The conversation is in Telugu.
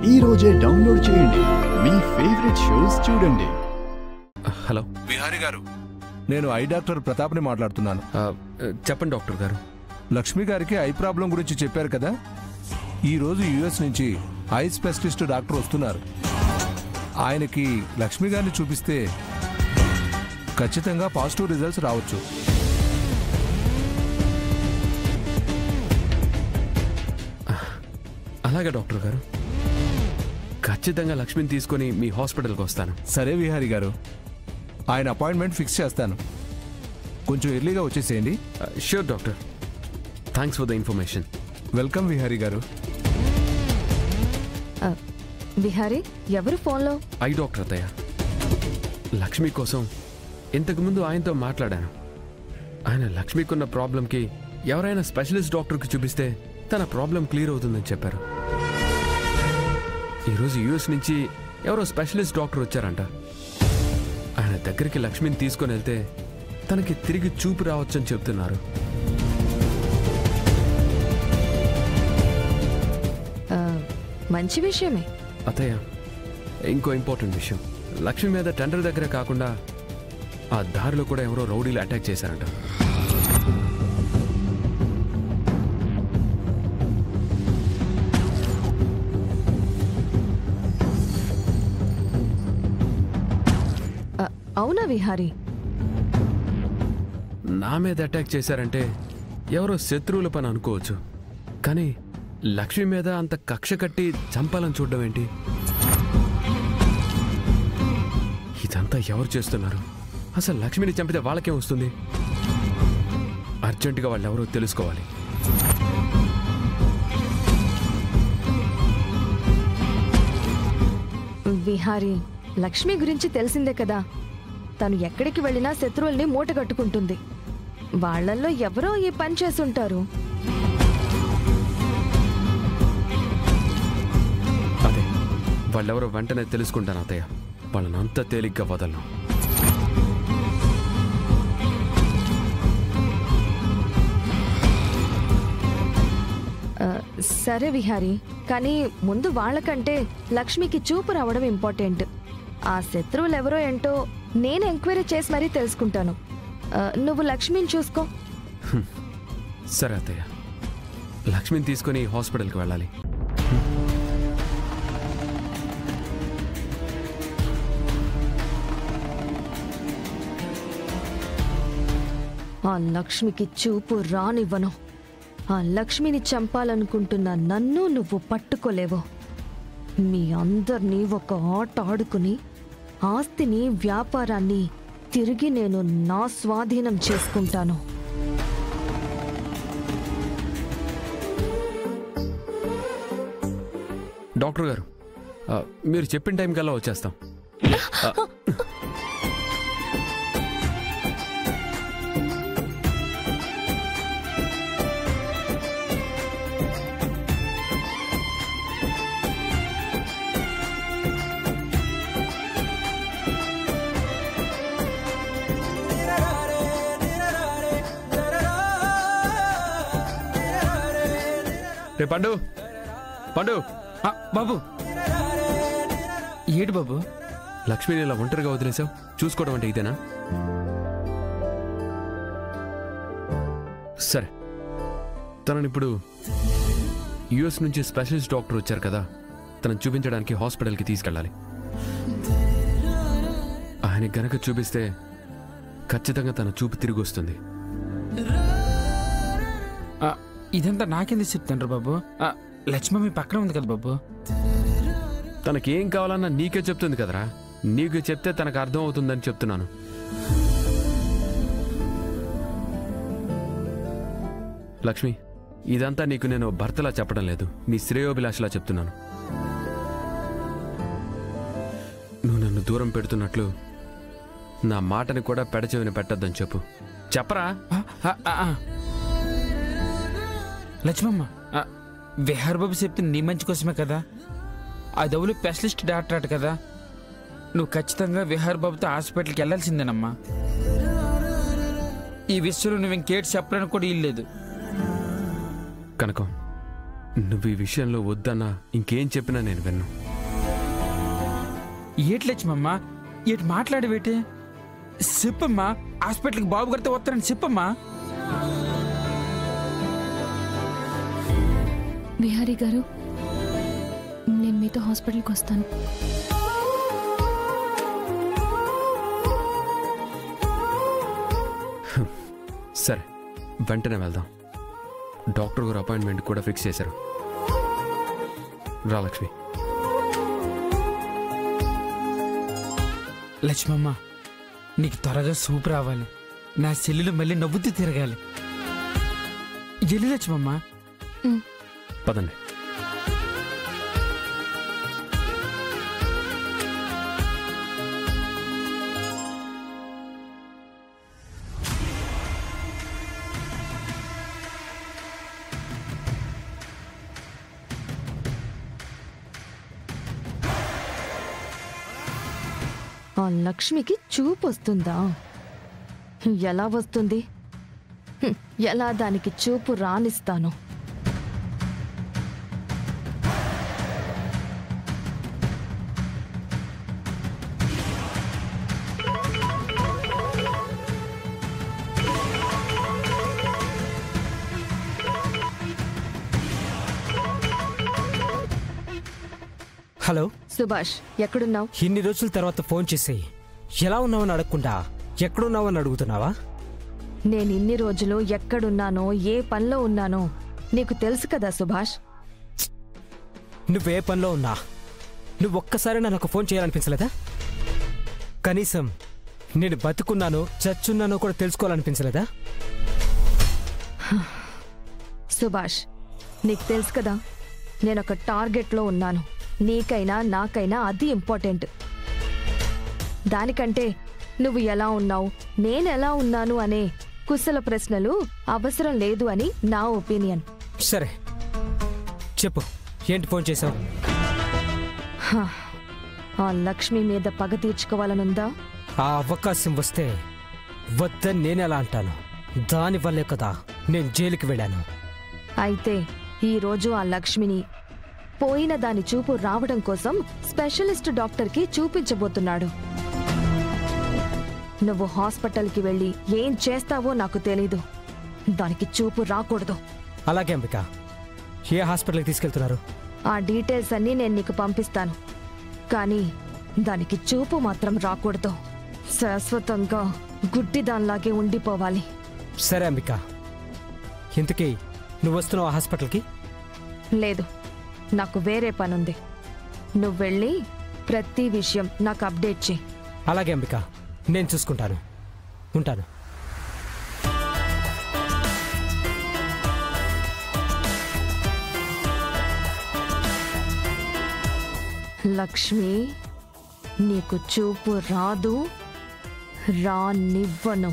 ఈ రోజే డౌన్లోడ్ చేయండి. మీ ఫేవరెట్ షోస్ చూడండి. హలో విహారీ గారు, నేను ఐ డాక్టర్ ప్రతాప్ని మాట్లాడుతున్నాను. చెప్పండి డాక్టర్ గారు. లక్ష్మి గారికి ఐ ప్రాబ్లం గురించి చెప్పారు కదా. ఈరోజు యుఎస్ నుంచి ఐ స్పెషలిస్ట్ డాక్టర్ వస్తున్నారు. ఆయనకి లక్ష్మి గారిని చూపిస్తే ఖచ్చితంగా పాజిటివ్ రిజల్ట్స్ రావచ్చు. అలాగే డాక్టర్ గారు, ఖచ్చితంగా లక్ష్మిని తీసుకొని మీ హాస్పిటల్కి వస్తాను. సరే విహారీ గారు, ఆయన అపాయింట్మెంట్ ఫిక్స్ చేస్తాను. కొంచెం ఎర్లీగా వచ్చేసేయండి. Sure doctor. Thanks for the information. Welcome Vihari గారు. విహారీ, ఎవరు ఫోన్లో? ఐ డాక్టర్ అత్తయ్య. లక్ష్మి కోసం ఇంతకుముందు ఆయనతో మాట్లాడాను. ఆయన లక్ష్మికున్న ప్రాబ్లంకి ఎవరైనా స్పెషలిస్ట్ డాక్టర్కి చూపిస్తే తన ప్రాబ్లం క్లియర్ అవుతుందని చెప్పారు. ఈరోజు యూఎస్ నుంచి ఎవరో స్పెషలిస్ట్ డాక్టర్ వచ్చారంట. ఆయన దగ్గరికి లక్ష్మిని తీసుకొని వెళ్తే తనకి తిరిగి చూపు రావచ్చని చెప్తున్నారు. మంచి విషయమే అత్తయ్య. ఇంకో ఇంపార్టెంట్ విషయం, లక్ష్మి మీద టెండర్ దగ్గర కాకుండా ఆ దారిలో కూడా ఎవరో రౌడీలు అటాక్ చేశారంట. అవునా విహారీ? నా మీద అటాక్ చేశారంటే ఎవరో శత్రువుల పని అనుకోవచ్చు, కానీ లక్ష్మి మీద అంత కక్ష కట్టి చంపాలని చూడడం ఏంటి? ఇదంతా ఎవరు చేస్తున్నారు? అసలు లక్ష్మిని చంపితే వాళ్ళకేం వస్తుంది? అర్జెంటుగా వాళ్ళెవరో తెలుసుకోవాలి. విహారీ, లక్ష్మి గురించి తెలిసిందే కదా. తను ఎక్కడికి వెళ్ళినా శత్రువుల్ని మూట కట్టుకుంటుంది. వాళ్లల్లో ఎవరో ఈ పని చేసుంటారు. అదే, వాళ్ళెవరో వెంటనే తెలుసుకుంటాను అత్తయ్య. వాళ్ళని అంత తేలిగ్గా వదలను. సరే విహారీ, కానీ ముందు వాళ్ళకంటే లక్ష్మికి చూపు రావడం ఇంపార్టెంట్. ఆ శత్రువులు ఎవరో ఏంటో నేను ఎంక్వైరీ చేసి మరీ తెలుసుకుంటాను. నువ్వు లక్ష్మిని చూసుకో. సరే అత్తయ్య, లక్ష్మిని తీసుకొని హాస్పిటల్కి వెళ్ళాలి. ఆ లక్ష్మికి చూపు రానివ్వను. ఆ లక్ష్మిని చంపాలనుకుంటున్న నన్ను నువ్వు పట్టుకోలేవు. మీ అందరినీ ఒక ఆట ఆడుకుని ఆస్తిని, వ్యాపారాన్ని తిరిగి నేను నా స్వాధీనం చేసుకుంటాను. డాక్టర్ గారు, మీరు చెప్పిన టైం కల్లా వచ్చేస్తాం. రే పండు, పండు. బాబు, ఏడు బాబు? లక్ష్మిని ఇలా ఒంటరిగా వదిలేసావు. చూసుకోవడం అంటే ఇదేనా? సరే, తనని ఇప్పుడు యుఎస్ నుంచి స్పెషలిస్ట్ డాక్టర్ వచ్చారు కదా, తనను చూపించడానికి హాస్పిటల్కి తీసుకెళ్ళాలి. ఆయన గనక చూపిస్తే ఖచ్చితంగా తన చూపు తిరిగి వస్తుంది. ఇదంతా నాకెందుకు చెప్తాను బాబు? లక్ష్మి మీ పక్కన ఉంది కదా బాబు. తనకేం కావాలన్నా నీకే చెప్తుంది కదరా. నీకు చెప్తే తనకు అర్థం అవుతుందని చెప్తున్నాను. లక్ష్మి, ఇదంతా నీకు నేను భర్తలా చెప్పడం లేదు, నీ శ్రేయోభిలాషలా చెప్తున్నాను. నువ్వు నన్ను దూరం పెడుతున్నట్లు నా మాటని కూడా పెడచెవిని పెట్టద్దని చెప్పు. చెప్పరా? లక్ష్మమ్మ, విహార్ బాబు చెప్తే నీ మంచి కోసమే కదా. ఆ దవులు స్పెషలిస్ట్ డాక్టర్ అట కదా. నువ్వు ఖచ్చితంగా విహార్ బాబుతో హాస్పిటల్కి వెళ్ళాల్సిందేనమ్మా. ఈ విషయంలో నువ్వు ఇంకేటి చెప్పడానికి కూడా ఇల్లేదు. కనకం, నువ్వు ఈ విషయంలో వద్దన్నా ఇంకేం చెప్పినా నేను విన్ను. ఏటి లక్ష్మమ్మ, ఏటి మాట్లాడవేటి? చెప్పమ్మా, హాస్పిటల్కి బాబు గారితో వస్తానని చెప్పమ్మా. విహారీ గారు, నేను మీతో హాస్పిటల్కి వస్తాను. సరే, వెంటనే వెళ్దాం. డాక్టర్ గారు అపాయింట్మెంట్ కూడా ఫిక్స్ చేశారు. రా లక్ష్మి. లక్ష్మమ్మ, నీకు త్వరగా సూపు రావాలి. నా చెల్లెలు మళ్ళీ నవ్వుతూ తిరగాలి. ఎల్లి లక్ష్మమ్మ. పదండి. ఆ లక్ష్మికి చూపు వస్తుందా? ఎలా వస్తుంది? ఎలా దానికి చూపు రానిస్తాను? హలో సుభాష్, ఎక్కడున్నావు? ఇన్ని రోజుల తర్వాత ఫోన్ చేసి ఎలా ఉన్నావని అడగకుండా ఎక్కడున్నావని అడుగుతున్నావా? నేను ఇన్ని రోజులు ఎక్కడున్నానో, ఏ పనిలో ఉన్నానో నీకు తెలుసు కదా సుభాష్. నువ్వే పనిలో ఉన్నా నువ్వు ఒక్కసారి నాకు ఫోన్ చేయాలనిపించలేదా? కనీసం నేను బతుకున్నానో చచ్చున్నానో కూడా తెలుసుకోవాలనిపించలేదా? సుభాష్, నీకు తెలుసు కదా నేనొక టార్గెట్లో ఉన్నాను. నీకైనా నాకైనా అది ఇంపార్టెంట్. దానికంటే నువ్వు ఎలా ఉన్నావు, నేనెలా ఉన్నాను అనే కుశల ప్రశ్నలు అవసరం లేదు అని నా ఒపీనియన్. సరే చెప్పు, ఏంటి ఫోన్ చేశావు? ఆ లక్ష్మి మీద పగ తీర్చుకోవాలనుందా? ఆ అవకాశం వస్తే వద్దని నేనెలా అంటాను? దానివల్లే కదా నేను జైలుకి వెళ్ళాను. అయితే ఈరోజు ఆ లక్ష్మిని పోయిన దాని చూపు రావడం కోసం స్పెషలిస్ట్ డాక్టర్కి చూపించబోతున్నాడు. నువ్వు హాస్పిటల్కి వెళ్ళి ఏం చేస్తావో నాకు తెలీదు. దానికి చూపు రాకూడదు. అలాగే అంబిక, ఏ హాస్పిటల్కి తీసుకెళ్తున్నారు? ఆ డీటెయిల్స్ అన్నీ నేను నీకు పంపిస్తాను. కానీ దానికి చూపు మాత్రం రాకూడదు. శాశ్వతంగా గుడ్డిదానిలాగే ఉండిపోవాలి. సరే అంబిక, ఇంతకీ నువ్వు వస్తున్నావు ఆ హాస్పిటల్కి? లేదు, నాకు వేరే పనుంది. నువ్వు వెళ్ళి ప్రతి విషయం నాకు అప్డేట్ చేయి. అలాగే అంబిక, నేను చూసుకుంటాను. ఉంటాను. లక్ష్మి, నీకు చూపు రాదు, రానివ్వను.